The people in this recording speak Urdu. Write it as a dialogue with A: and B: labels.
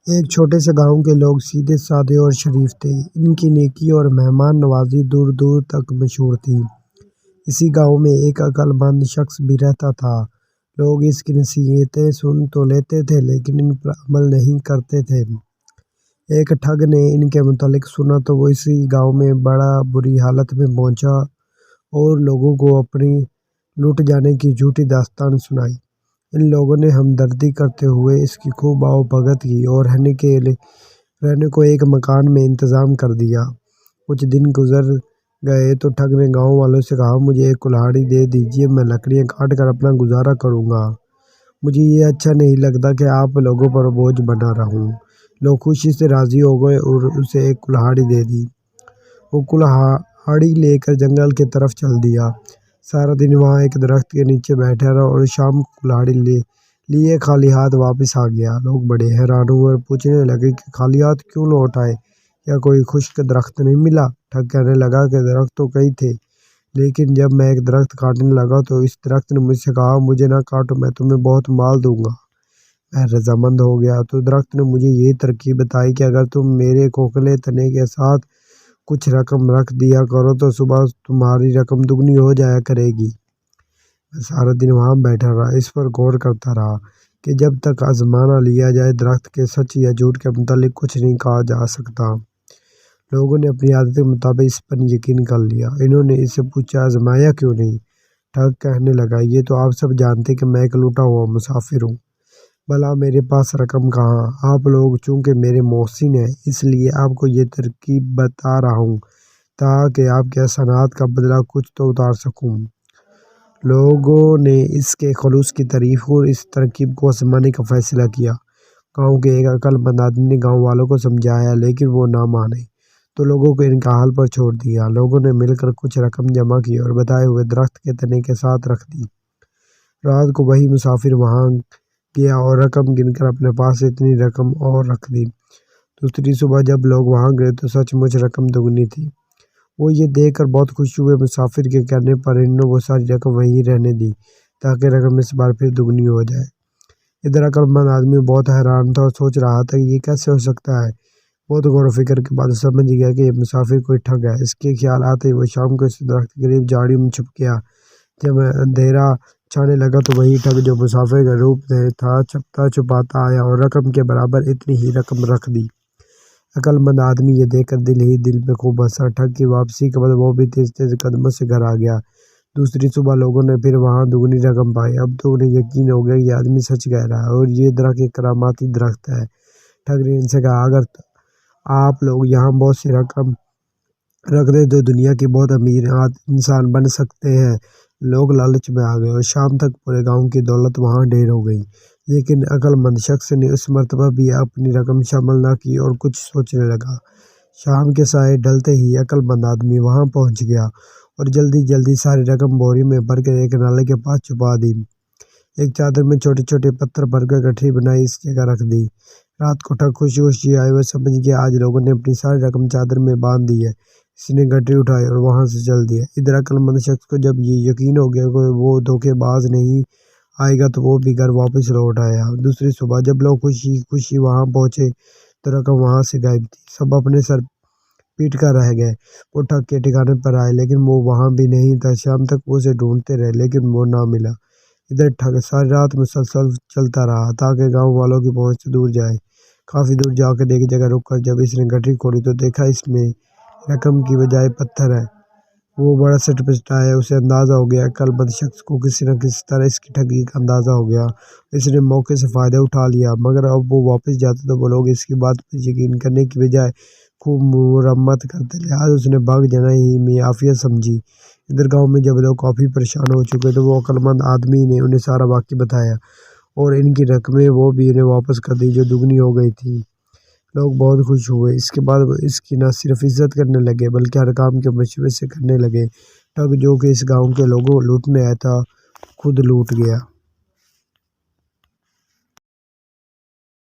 A: ایک چھوٹے سے گاؤں کے لوگ سیدھے سادے اور شریف تھے۔ ان کی نیکی اور مہمان نوازی دور دور تک مشہور تھی۔ اسی گاؤں میں ایک عقل مند شخص بھی رہتا تھا۔ لوگ اس کی نصیحتیں سن تو لیتے تھے لیکن ان پر عمل نہیں کرتے تھے۔ ایک ٹھگ نے ان کے متعلق سنا تو وہ اسی گاؤں میں بڑا بری حالت میں پہنچا اور لوگوں کو اپنی لوٹ جانے کی جھوٹی داستان سنائی۔ ان لوگوں نے ہمدردی کرتے ہوئے اس کی خوب آؤ بھگت کی اور رہنے کو ایک مکان میں انتظام کر دیا۔ کچھ دن گزر گئے تو ٹھگ نے گاؤں والوں سے کہا، مجھے ایک کلہاڑی دے دیجیے، میں لکڑیاں کاٹ کر اپنا گزارا کروں گا۔ مجھے یہ اچھا نہیں لگتا کہ آپ لوگوں پر بوجھ بنا رہوں۔ لوگ خوشی سے راضی ہو گئے اور اسے ایک کلہاڑی دے دی۔ وہ کلہاڑی لے کر جنگل کی طرف چل دیا۔ سارا دن وہاں ایک درخت کے نیچے بیٹھا رہا اور شام کو کلہاڑی لیے خالی ہاتھ واپس آ گیا۔ لوگ بڑے حیران ہوئے اور پوچھنے لگے کہ خالی ہاتھ کیوں لوٹ آئے؟ کیا کوئی خشک درخت نہیں ملا؟ ٹھگ کہنے لگا کہ درخت تو کئی تھے لیکن جب میں ایک درخت کاٹنے لگا تو اس درخت نے مجھ سے کہا، مجھے نہ کاٹو، میں تمہیں بہت مال دوں گا۔ میں رضامند ہو گیا۔ تو درخت نے مجھے یہ ترکیب بتائی کہ اگر تم میرے کھوکھلے تنے کے ساتھ کچھ رقم رکھ دیا کرو تو صبح تمہاری رقم دگنی ہو جایا کرے گی۔ میں سارا دن وہاں بیٹھا رہا، اس پر غور کرتا رہا کہ جب تک آزما نہ لیا جائے درخت کے سچ یا جھوٹ کے متعلق کچھ نہیں کہا جا سکتا۔ لوگوں نے اپنی عادت کے مطابق اس پر یقین کر لیا۔ انہوں نے اس سے پوچھا، آزمایا کیوں نہیں؟ ٹھگ کہنے لگا، یہ تو آپ سب جانتے کہ میں ایک لوٹا ہوا مسافر ہوں، بھلا میرے پاس رقم کہاں؟ آپ لوگ چونکہ میرے محسن ہیں اس لیے آپ کو یہ ترکیب بتا رہا ہوں تاکہ آپ کے احسانات کا بدلہ کچھ تو اتار سکوں۔ لوگوں نے اس کے خلوص کی تعریف اور اس ترکیب کو آزمانے کا فیصلہ کیا۔ گاؤں کے ایک عقل مند آدمی نے گاؤں والوں کو سمجھایا لیکن وہ نہ مانے تو لوگوں کو ان کا حال پر چھوڑ دیا۔ لوگوں نے مل کر کچھ رقم جمع کی اور بتائے ہوئے درخت کے تنے کے ساتھ رکھ دی۔ رات کو وہی مسافر وہاں گیا اور رقم گن کر اپنے پاس اتنی رقم اور رکھ دی۔ دوسری صبح جب لوگ وہاں گئے تو سچ مچ رقم دگنی تھی۔ وہ یہ دیکھ کر بہت خوش ہوئے۔ مسافر کے کہنے پر انہوں نے وہ ساری رقم وہیں رہنے دی تاکہ رقم اس بار پھر دگنی ہو جائے۔ ادھر عقل مند آدمی بہت حیران تھا اور سوچ رہا تھا کہ یہ کیسے ہو سکتا ہے۔ بہت غور و فکر کے بعد سمجھ گیا کہ یہ مسافر کوئی ٹھگ ہے۔ اس کے خیال آتے ہی وہ شام کو اس درخت کے قریب جھاڑیوں میں چھپ گیا۔ جب اندھیرا چھانے لگا تو وہی ٹھگ جو مسافر کا روپ میں تھا چھپتا چھپاتا آیا اور رقم کے برابر اتنی ہی رقم رکھ دی۔ عقل مند آدمی یہ دیکھ کر دل ہی دل میں خوب ہنسا۔ ٹھگ کی واپسی کے بعد وہ بھی تیز تیز قدموں سے گھر آ گیا۔ دوسری صبح لوگوں نے پھر وہاں دگنی رقم پائی۔ اب تو انہیں یقین ہو گیا کہ یہ آدمی سچ کہہ رہا ہے اور یہ درخت ایک کراماتی درخت ہے۔ ٹھگ نے ان سے کہا، اگر آپ لوگ یہاں بہت سی رقم رکھ دیں تو دنیا کے بہت امیر انسان بن سکتے ہیں۔ لوگ لالچ میں آ گئے اور شام تک پورے گاؤں کی دولت وہاں ڈھیر ہو گئی۔ لیکن عقل مند شخص نے اس مرتبہ بھی اپنی رقم شامل نہ کی اور کچھ سوچنے لگا۔ شام کے سائے ڈھلتے ہی عقل مند آدمی وہاں پہنچ گیا اور جلدی جلدی ساری رقم بوری میں بھر کر ایک نالے کے پاس چھپا دی۔ ایک چادر میں چھوٹے چھوٹے پتھر بھر کر گٹھری بنائی اس جگہ رکھ دی۔ رات کو ٹھگ خوشی خوشی آئے، وہ سمجھ گیا آج لوگوں نے اپنی ساری رقم چادر میں باندھ دی ہے۔ اس نے گٹھری اٹھائی اور وہاں سے چل دیا۔ ادھر عقل مند شخص کو جب یہ یقین ہو گیا کہ وہ دھوکے باز نہیں آئے گا تو وہ بھی گھر واپس لوٹ آیا۔ دوسری صبح جب لوگ خوشی خوشی وہاں پہنچے تو رقم وہاں سے غائب تھی۔ سب اپنے سر پیٹ کر رہ گئے۔ وہ ٹھگ کے ٹھکانے پر آئے لیکن وہ وہاں بھی نہیں تھا۔ شام تک وہ اسے ڈھونڈتے رہے لیکن وہ نہ ملا۔ ادھر ٹھگ ساری رات مسلسل چلتا رہا تاکہ گاؤں والوں کی پہنچ سے دور جائے۔ کافی دور جا کر ایک جگہ رک کر جب اس نے گٹھری کھولی تو دیکھا اس میں رقم کی بجائے پتھر ہے۔ وہ بڑا سٹپٹایا۔ اسے اندازہ ہو گیا عقل مند شخص کو کسی نہ کسی طرح اس کی ٹھگی کا اندازہ ہو گیا۔ اس نے موقع سے فائدہ اٹھا لیا مگر اب وہ واپس جاتا تو وہ لوگ اس کی بات پر یقین کرنے کی بجائے خوب مرمت کرتے، لہٰذا اس نے بھاگ جانا ہی میں عافیت سمجھی۔ ادھر گاؤں میں جب لوگ کافی پریشان ہو چکے تو وہ عقل مند آدمی نے انہیں سارا واقعہ بتایا اور ان کی رقمیں وہ بھی انہیں واپس کر دی جو دگنی ہو گئی تھیں۔ لوگ بہت خوش ہوئے۔ اس کے بعد وہ اس کی نہ صرف عزت کرنے لگے بلکہ ہر کام کے مشورے سے کرنے لگے۔ ٹھگ جو کہ اس گاؤں کے لوگوں کو لوٹنے آیا تھا خود لوٹ گیا۔